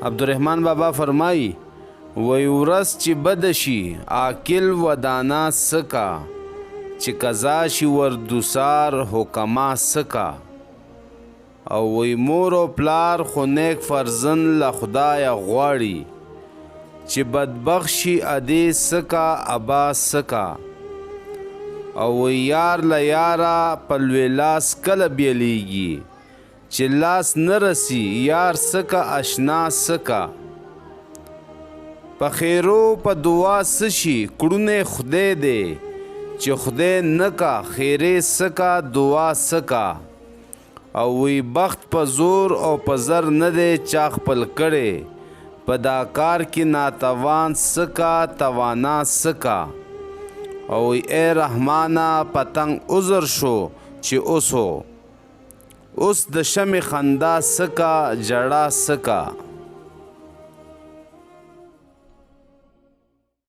عبدالرحمن بابا فرمایي وی ورځ چې بده شي عاقل و دانا سکا چې قضا شي وردوسار حکما سکا او وی مور او پلار خو نیک فرزند له خدایه غواړي چې بدبخت شي ادې سکا ابا سکا او وی یار له یاره په لوی لاس کله بیلیږي چې لاس نه رسی یار سکا اشنا سکا په خیرو په دعا سشي کړونه خدای دی چې خدای نکا خیرې سکا دعا سکا او وی بخت په زور او په زر نه دی چا خپل کړی په دا کار کې ناتوان سکا توانا سکا او وی ای رحمانا پتنګ عذر شو چې اوس د شمع خندا سکا جړا سکا